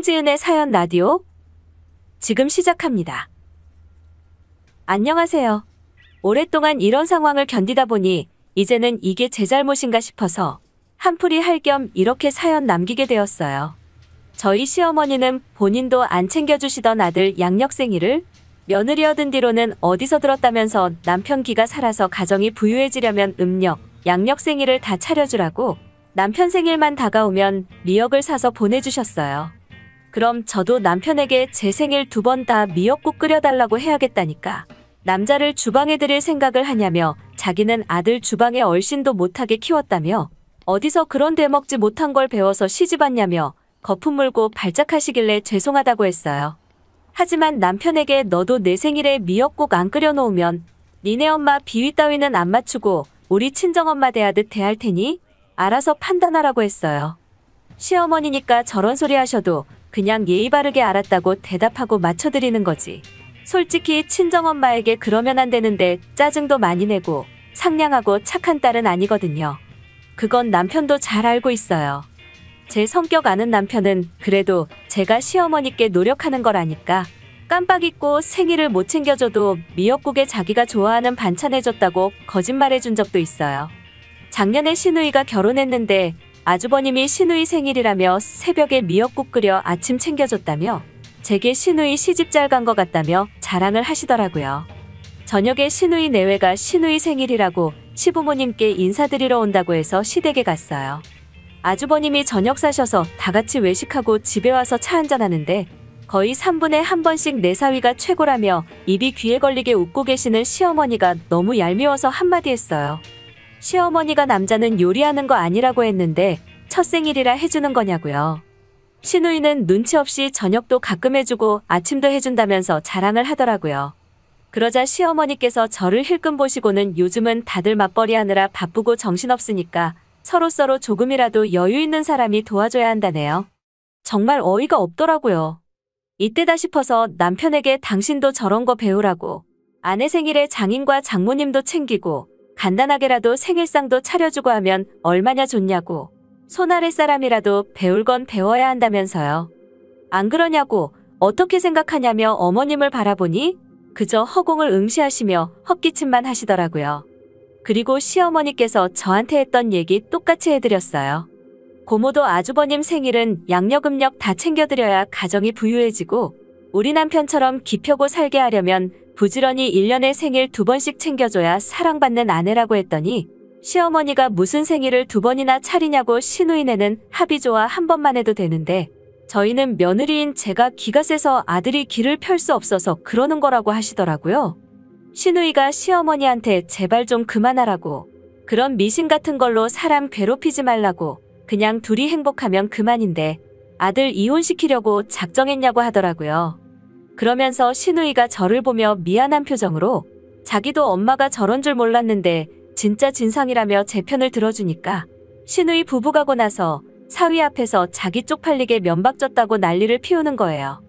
홍지은의 사연 라디오 지금 시작합니다. 안녕하세요. 오랫동안 이런 상황을 견디다 보니 이제는 이게 제 잘못인가 싶어서 한풀이 할 겸 이렇게 사연 남기게 되었어요. 저희 시어머니는 본인도 안 챙겨주시던 아들 양력생이를 며느리 얻은 뒤로는 어디서 들었다면서 남편 기가 살아서 가정이 부유해지려면 음력, 양력생이를 다 차려주라고 남편 생일만 다가오면 미역을 사서 보내주셨어요. 그럼 저도 남편에게 제 생일 2번 다 미역국 끓여달라고 해야겠다니까 남자를 주방에 들일 생각을 하냐며 자기는 아들 주방에 얼씬도 못하게 키웠다며 어디서 그런 되먹지 못한 걸 배워서 시집 왔냐며 거품 물고 발작하시길래 죄송하다고 했어요. 하지만 남편에게 너도 내 생일에 미역국 안 끓여놓으면 니네 엄마 비위 따위는 안 맞추고 우리 친정엄마 대하듯 대할 테니 알아서 판단하라고 했어요. 시어머니니까 저런 소리 하셔도 그냥 예의 바르게 알았다고 대답하고 맞춰드리는 거지. 솔직히 친정엄마에게 그러면 안 되는데 짜증도 많이 내고 상냥하고 착한 딸은 아니거든요. 그건 남편도 잘 알고 있어요. 제 성격 아는 남편은 그래도 제가 시어머니께 노력하는 걸 아니까 깜빡 잊고 생일을 못 챙겨줘도 미역국에 자기가 좋아하는 반찬 해줬다고 거짓말해준 적도 있어요. 작년에 시누이가 결혼했는데 아주버님이 시누이 생일이라며 새벽에 미역국 끓여 아침 챙겨줬다며 제게 시누이 시집 잘 간 것 같다며 자랑을 하시더라고요. 저녁에 시누이 내외가 시누이 생일이라고 시부모님께 인사드리러 온다고 해서 시댁에 갔어요. 아주버님이 저녁 사셔서 다 같이 외식하고 집에 와서 차 한잔하는데 거의 3분에 한 번씩 내 사위가 최고라며 입이 귀에 걸리게 웃고 계시는 시어머니가 너무 얄미워서 한마디 했어요. 시어머니가 남자는 요리하는 거 아니라고 했는데 첫 생일이라 해주는 거냐고요. 시누이는 눈치 없이 저녁도 가끔 해주고 아침도 해준다면서 자랑을 하더라고요. 그러자 시어머니께서 저를 힐끔 보시고는 요즘은 다들 맞벌이 하느라 바쁘고 정신없으니까 서로서로 조금이라도 여유 있는 사람이 도와줘야 한다네요. 정말 어이가 없더라고요. 이때다 싶어서 남편에게 당신도 저런 거 배우라고 아내 생일에 장인과 장모님도 챙기고 간단하게라도 생일상도 차려주고 하면 얼마나 좋냐고 손 아래 사람이라도 배울 건 배워야 한다면서요. 안 그러냐고 어떻게 생각하냐며 어머님을 바라보니 그저 허공을 응시하시며 헛기침만 하시더라고요. 그리고 시어머니께서 저한테 했던 얘기 똑같이 해드렸어요. 고모도 아주버님 생일은 양력 음력 다 챙겨드려야 가정이 부유해지고 우리 남편처럼 기펴고 살게 하려면 부지런히 1년에 생일 2번씩 챙겨줘야 사랑받는 아내라고 했더니 시어머니가 무슨 생일을 2번이나 차리냐고 시누이네는 합의 좋아 한 번만 해도 되는데 저희는 며느리인 제가 기가 세서 아들이 기를 펼 수 없어서 그러는 거라고 하시더라고요. 시누이가 시어머니한테 제발 좀 그만하라고 그런 미신 같은 걸로 사람 괴롭히지 말라고 그냥 둘이 행복하면 그만인데 아들 이혼시키려고 작정했냐고 하더라고요. 그러면서 시누이가 저를 보며 미안한 표정으로 자기도 엄마가 저런 줄 몰랐는데 진짜 진상이라며 제 편을 들어주니까 시누이 부부 가고 나서 사위 앞에서 자기 쪽팔리게 면박 줬다고 난리를 피우는 거예요.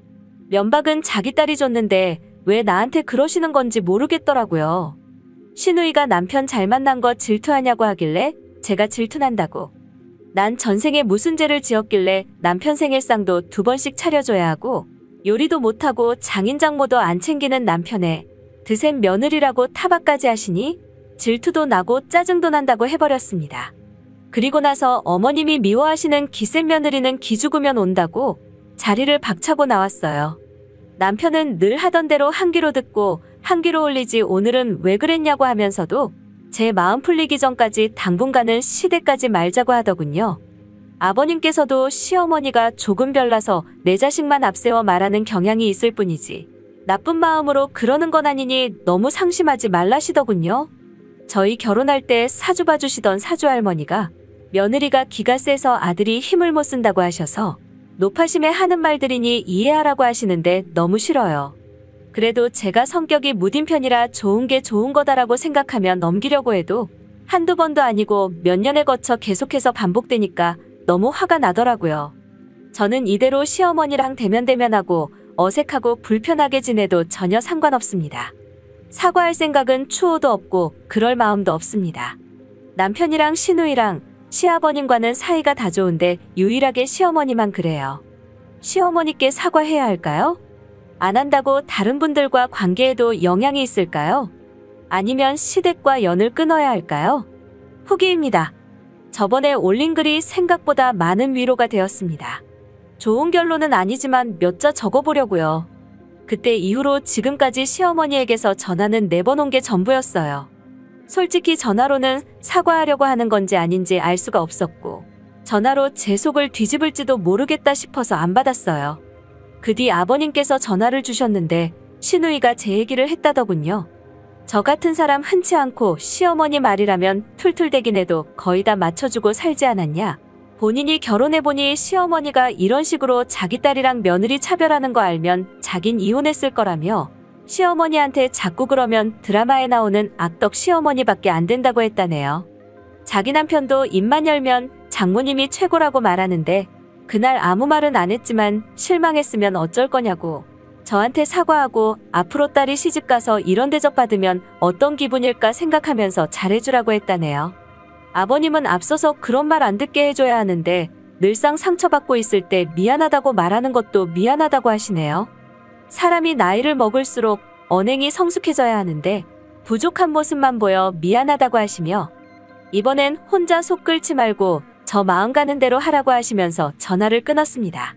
면박은 자기 딸이 줬는데 왜 나한테 그러시는 건지 모르겠더라고요. 시누이가 남편 잘 만난 거 질투하냐고 하길래 제가 질투난다고. 난 전생에 무슨 죄를 지었길래 남편 생일상도 2번씩 차려줘야 하고 요리도 못하고 장인장모도 안 챙기는 남편에 드센 며느리라고 타박까지 하시니 질투도 나고 짜증도 난다고 해버렸습니다. 그리고 나서 어머님이 미워하시는 기센 며느리는 기죽으면 온다고 자리를 박차고 나왔어요. 남편은 늘 하던 대로 한 귀로 듣고 한 귀로 올리지 오늘은 왜 그랬냐고 하면서도 제 마음 풀리기 전까지 당분간은 시댁까지 말자고 하더군요. 아버님께서도 시어머니가 조금 별나서 내 자식만 앞세워 말하는 경향이 있을 뿐이지 나쁜 마음으로 그러는 건 아니니 너무 상심하지 말라시더군요. 저희 결혼할 때 사주 봐주시던 사주할머니가 며느리가 기가 세서 아들이 힘을 못 쓴다고 하셔서 노파심에 하는 말들이니 이해하라고 하시는데 너무 싫어요. 그래도 제가 성격이 무딘 편이라 좋은 게 좋은 거다라고 생각하면 넘기려고 해도 한두 번도 아니고 몇 년에 거쳐 계속해서 반복되니까 너무 화가 나더라고요. 저는 이대로 시어머니랑 대면대면하고 어색하고 불편하게 지내도 전혀 상관없습니다. 사과할 생각은 추호도 없고 그럴 마음도 없습니다. 남편이랑 시누이랑 시아버님과는 사이가 다 좋은데 유일하게 시어머니만 그래요. 시어머니께 사과해야 할까요? 안 한다고 다른 분들과 관계에도 영향이 있을까요? 아니면 시댁과 연을 끊어야 할까요? 후기입니다. 저번에 올린 글이 생각보다 많은 위로가 되었습니다. 좋은 결론은 아니지만 몇 자 적어보려고요. 그때 이후로 지금까지 시어머니에게서 전화는 4번 온 게 전부였어요. 솔직히 전화로는 사과하려고 하는 건지 아닌지 알 수가 없었고 전화로 제 속을 뒤집을지도 모르겠다 싶어서 안 받았어요. 그 뒤 아버님께서 전화를 주셨는데 시누이가 제 얘기를 했다더군요. 저 같은 사람 흔치 않고 시어머니 말이라면 툴툴대긴 해도 거의 다 맞춰주고 살지 않았냐. 본인이 결혼해보니 시어머니가 이런 식으로 자기 딸이랑 며느리 차별하는 거 알면 자긴 이혼했을 거라며 시어머니한테 자꾸 그러면 드라마에 나오는 악덕 시어머니밖에 안 된다고 했다네요. 자기 남편도 입만 열면 장모님이 최고라고 말하는데 그날 아무 말은 안 했지만 실망했으면 어쩔 거냐고 저한테 사과하고 앞으로 딸이 시집가서 이런 대접 받으면 어떤 기분일까 생각하면서 잘해주라고 했다네요. 아버님은 앞서서 그런 말 안 듣게 해줘야 하는데 늘상 상처받고 있을 때 미안하다고 말하는 것도 미안하다고 하시네요. 사람이 나이를 먹을수록 언행이 성숙해져야 하는데 부족한 모습만 보여 미안하다고 하시며 이번엔 혼자 속 끓지 말고 저 마음 가는 대로 하라고 하시면서 전화를 끊었습니다.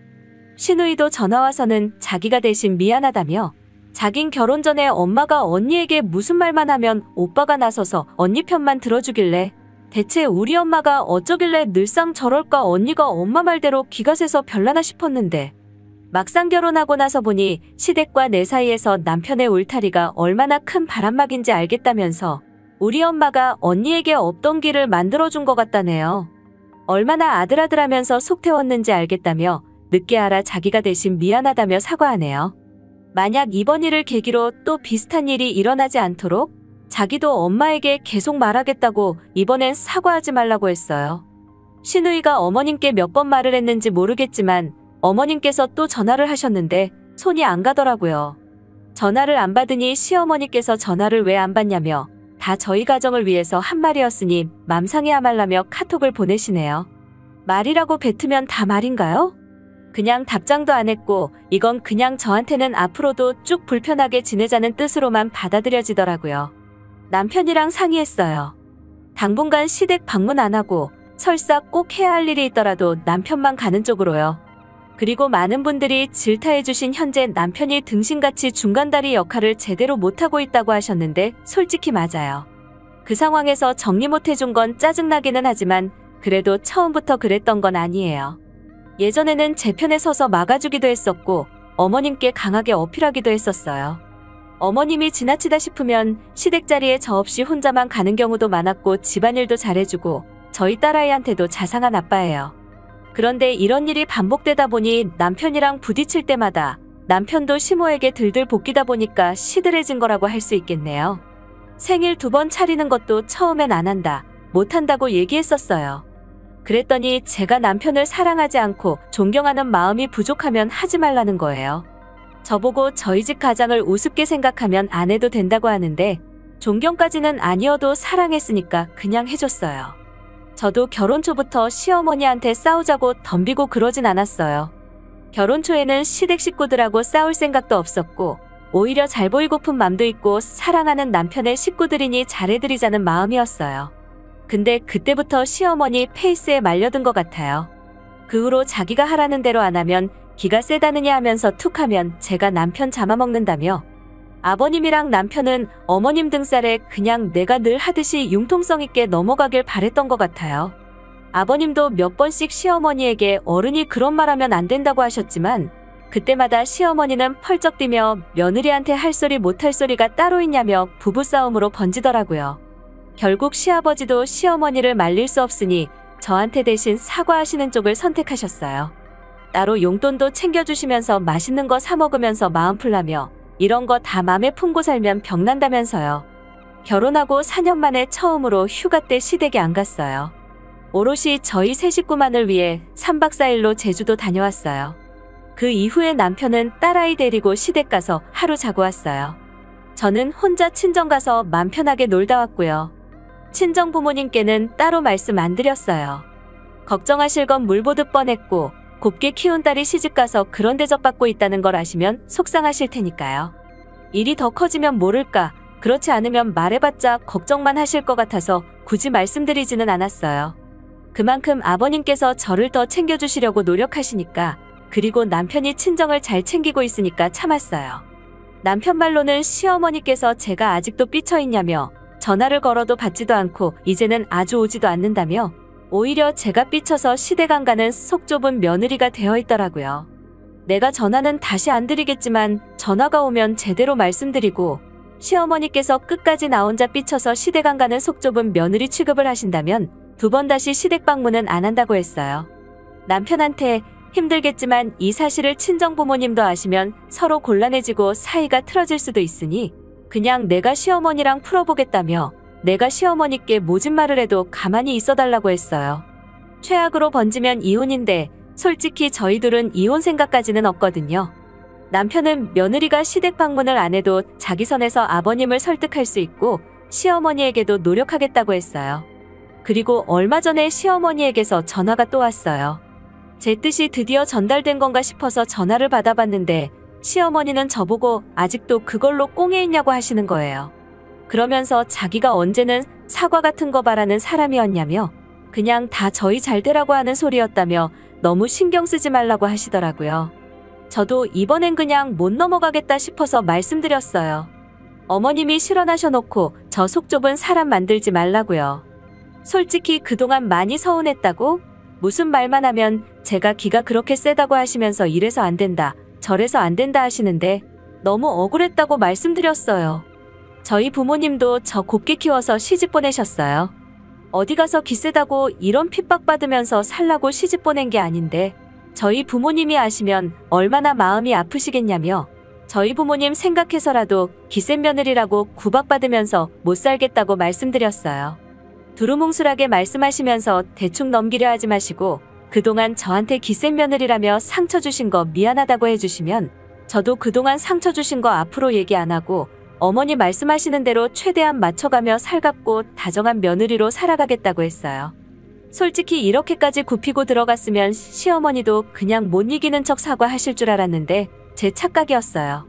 시누이도 전화와서는 자기가 대신 미안하다며 자긴 결혼 전에 엄마가 언니에게 무슨 말만 하면 오빠가 나서서 언니 편만 들어주길래 대체 우리 엄마가 어쩌길래 늘상 저럴까 언니가 엄마 말대로 기가 세서 별나나 싶었는데 막상 결혼하고 나서 보니 시댁과 내 사이에서 남편의 울타리가 얼마나 큰 바람막인지 알겠다면서 우리 엄마가 언니에게 없던 길을 만들어준 것 같다네요. 얼마나 아들아들하면서 속 태웠는지 알겠다며 늦게 알아 자기가 대신 미안하다며 사과하네요. 만약 이번 일을 계기로 또 비슷한 일이 일어나지 않도록 자기도 엄마에게 계속 말하겠다고 이번엔 사과하지 말라고 했어요. 시누이가 어머님께 몇 번 말을 했는지 모르겠지만 어머님께서 또 전화를 하셨는데 손이 안 가더라고요. 전화를 안 받으니 시어머니께서 전화를 왜 안 받냐며 다 저희 가정을 위해서 한 말이었으니 맘 상해야 말라며 카톡을 보내시네요. 말이라고 뱉으면 다 말인가요? 그냥 답장도 안 했고 이건 그냥 저한테는 앞으로도 쭉 불편하게 지내자는 뜻으로만 받아들여지더라고요. 남편이랑 상의했어요. 당분간 시댁 방문 안 하고 설사 꼭 해야 할 일이 있더라도 남편만 가는 쪽으로요. 그리고 많은 분들이 질타해주신 현재 남편이 등신같이 중간다리 역할을 제대로 못하고 있다고 하셨는데 솔직히 맞아요. 그 상황에서 정리 못해준 건 짜증나기는 하지만 그래도 처음부터 그랬던 건 아니에요. 예전에는 제 편에 서서 막아주기도 했었고 어머님께 강하게 어필하기도 했었어요. 어머님이 지나치다 싶으면 시댁 자리에 저 없이 혼자만 가는 경우도 많았고 집안일도 잘해주고 저희 딸아이한테도 자상한 아빠예요. 그런데 이런 일이 반복되다 보니 남편이랑 부딪힐 때마다 남편도 시모에게 들들 볶이다 보니까 시들해진 거라고 할 수 있겠네요. 생일 2번 차리는 것도 처음엔 안 한다, 못 한다고 얘기했었어요. 그랬더니 제가 남편을 사랑하지 않고 존경하는 마음이 부족하면 하지 말라는 거예요. 저보고 저희 집 가장을 우습게 생각하면 안 해도 된다고 하는데 존경까지는 아니어도 사랑했으니까 그냥 해줬어요. 저도 결혼 초부터 시어머니한테 싸우자고 덤비고 그러진 않았어요. 결혼 초에는 시댁 식구들하고 싸울 생각도 없었고 오히려 잘 보이고픈 맘도 있고 사랑하는 남편의 식구들이니 잘해드리자는 마음이었어요. 근데 그때부터 시어머니 페이스에 말려든 것 같아요. 그 후로 자기가 하라는 대로 안 하면 기가 세다느냐 하면서 툭 하면 제가 남편 잡아먹는다며 아버님이랑 남편은 어머님 등살에 그냥 내가 늘 하듯이 융통성 있게 넘어가길 바랬던 것 같아요. 아버님도 몇 번씩 시어머니에게 어른이 그런 말하면 안 된다고 하셨지만 그때마다 시어머니는 펄쩍 뛰며 며느리한테 할 소리 못할 소리가 따로 있냐며 부부싸움으로 번지더라고요. 결국 시아버지도 시어머니를 말릴 수 없으니 저한테 대신 사과하시는 쪽을 선택하셨어요. 따로 용돈도 챙겨주시면서 맛있는 거 사 먹으면서 마음 풀라며 이런 거 다 맘에 품고 살면 병난다면서요. 결혼하고 4년 만에 처음으로 휴가 때 시댁에 안 갔어요. 오롯이 저희 세 식구만을 위해 3박 4일로 제주도 다녀왔어요. 그 이후에 남편은 딸아이 데리고 시댁 가서 하루 자고 왔어요. 저는 혼자 친정 가서 맘 편하게 놀다 왔고요. 친정 부모님께는 따로 말씀 안 드렸어요. 걱정하실 건 물 보듯 뻔했고 곱게 키운 딸이 시집가서 그런 대접받고 있다는 걸 아시면 속상하실 테니까요. 일이 더 커지면 모를까, 그렇지 않으면 말해봤자 걱정만 하실 것 같아서 굳이 말씀드리지는 않았어요. 그만큼 아버님께서 저를 더 챙겨주시려고 노력하시니까, 그리고 남편이 친정을 잘 챙기고 있으니까 참았어요. 남편 말로는 시어머니께서 제가 아직도 삐쳐있냐며 전화를 걸어도 받지도 않고 이제는 아주 오지도 않는다며 오히려 제가 삐쳐서 시댁 안 가는 속 좁은 며느리가 되어 있더라고요. 내가 전화는 다시 안 드리겠지만 전화가 오면 제대로 말씀드리고 시어머니께서 끝까지 나 혼자 삐쳐서 시댁 안 가는 속 좁은 며느리 취급을 하신다면 2번 다시 시댁 방문은 안 한다고 했어요. 남편한테 힘들겠지만 이 사실을 친정부모님도 아시면 서로 곤란해지고 사이가 틀어질 수도 있으니 그냥 내가 시어머니랑 풀어보겠다며 내가 시어머니께 모진 말을 해도 가만히 있어달라고 했어요. 최악으로 번지면 이혼인데 솔직히 저희 둘은 이혼 생각까지는 없거든요. 남편은 며느리가 시댁 방문을 안 해도 자기 선에서 아버님을 설득할 수 있고 시어머니에게도 노력하겠다고 했어요. 그리고 얼마 전에 시어머니에게서 전화가 또 왔어요. 제 뜻이 드디어 전달된 건가 싶어서 전화를 받아봤는데 시어머니는 저보고 아직도 그걸로 꽁에 있냐고 하시는 거예요. 그러면서 자기가 언제는 사과 같은 거 바라는 사람이었냐며 그냥 다 저희 잘 되라고 하는 소리였다며 너무 신경 쓰지 말라고 하시더라고요. 저도 이번엔 그냥 못 넘어가겠다 싶어서 말씀드렸어요. 어머님이 실언하셔놓고 저 속 좁은 사람 만들지 말라고요. 솔직히 그동안 많이 서운했다고? 무슨 말만 하면 제가 기가 그렇게 세다고 하시면서 이래서 안 된다, 저래서 안 된다 하시는데 너무 억울했다고 말씀드렸어요. 저희 부모님도 저 곱게 키워서 시집 보내셨어요. 어디 가서 기세다고 이런 핍박받으면서 살라고 시집 보낸 게 아닌데 저희 부모님이 아시면 얼마나 마음이 아프시겠냐며 저희 부모님 생각해서라도 기센 며느리라고 구박받으면서 못 살겠다고 말씀드렸어요. 두루뭉술하게 말씀하시면서 대충 넘기려 하지 마시고 그동안 저한테 기센 며느리라며 상처 주신 거 미안하다고 해주시면 저도 그동안 상처 주신 거 앞으로 얘기 안 하고 어머니 말씀하시는 대로 최대한 맞춰가며 살갑고 다정한 며느리로 살아가겠다고 했어요. 솔직히 이렇게까지 굽히고 들어갔으면 시어머니도 그냥 못 이기는 척 사과하실 줄 알았는데 제 착각이었어요.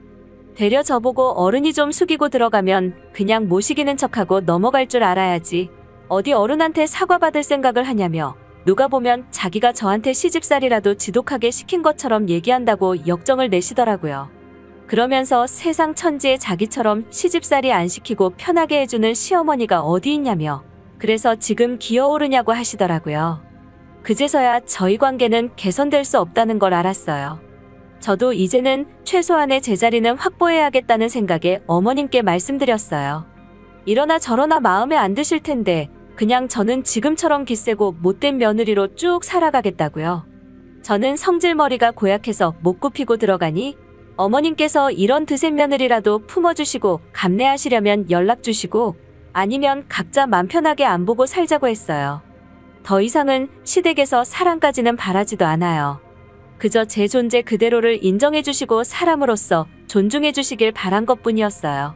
되려 저보고 어른이 좀 숙이고 들어가면 그냥 못 이기는 척하고 넘어갈 줄 알아야지 어디 어른한테 사과받을 생각을 하냐며 누가 보면 자기가 저한테 시집살이라도 지독하게 시킨 것처럼 얘기한다고 역정을 내시더라고요. 그러면서 세상 천지에 자기처럼 시집살이 안 시키고 편하게 해주는 시어머니가 어디 있냐며 그래서 지금 기어오르냐고 하시더라고요. 그제서야 저희 관계는 개선될 수 없다는 걸 알았어요. 저도 이제는 최소한의 제자리는 확보해야겠다는 생각에 어머님께 말씀드렸어요. 이러나 저러나 마음에 안 드실 텐데 그냥 저는 지금처럼 기세고 못된 며느리로 쭉 살아가겠다고요. 저는 성질머리가 고약해서 못 굽히고 들어가니 어머님께서 이런 드센 며느리라도 품어주시고 감내하시려면 연락 주시고 아니면 각자 맘 편하게 안 보고 살자고 했어요. 더 이상은 시댁에서 사랑까지는 바라지도 않아요. 그저 제 존재 그대로를 인정해주시고 사람으로서 존중해주시길 바란 것뿐이었어요.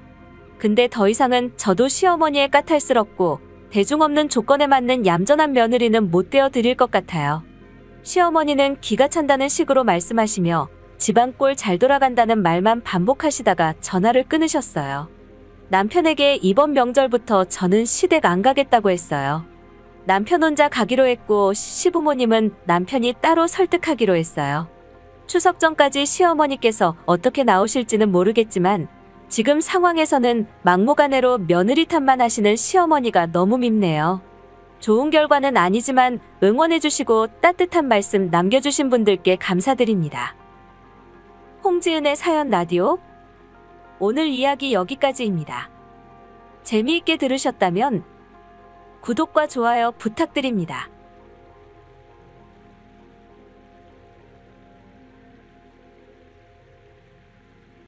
근데 더 이상은 저도 시어머니의 까탈스럽고 대중 없는 조건에 맞는 얌전한 며느리는 못 되어 드릴 것 같아요. 시어머니는 기가 찬다는 식으로 말씀하시며 집안 꼴 잘 돌아간다는 말만 반복하시다가 전화를 끊으셨어요. 남편에게 이번 명절부터 저는 시댁 안 가겠다고 했어요. 남편 혼자 가기로 했고 시부모님은 남편이 따로 설득하기로 했어요. 추석 전까지 시어머니께서 어떻게 나오실지는 모르겠지만 지금 상황에서는 막무가내로 며느리 탓만 하시는 시어머니가 너무 밉네요. 좋은 결과는 아니지만 응원해주시고 따뜻한 말씀 남겨주신 분들께 감사드립니다. 홍지은의 사연 라디오 오늘 이야기 여기까지입니다. 재미있게 들으셨다면 구독과 좋아요 부탁드립니다.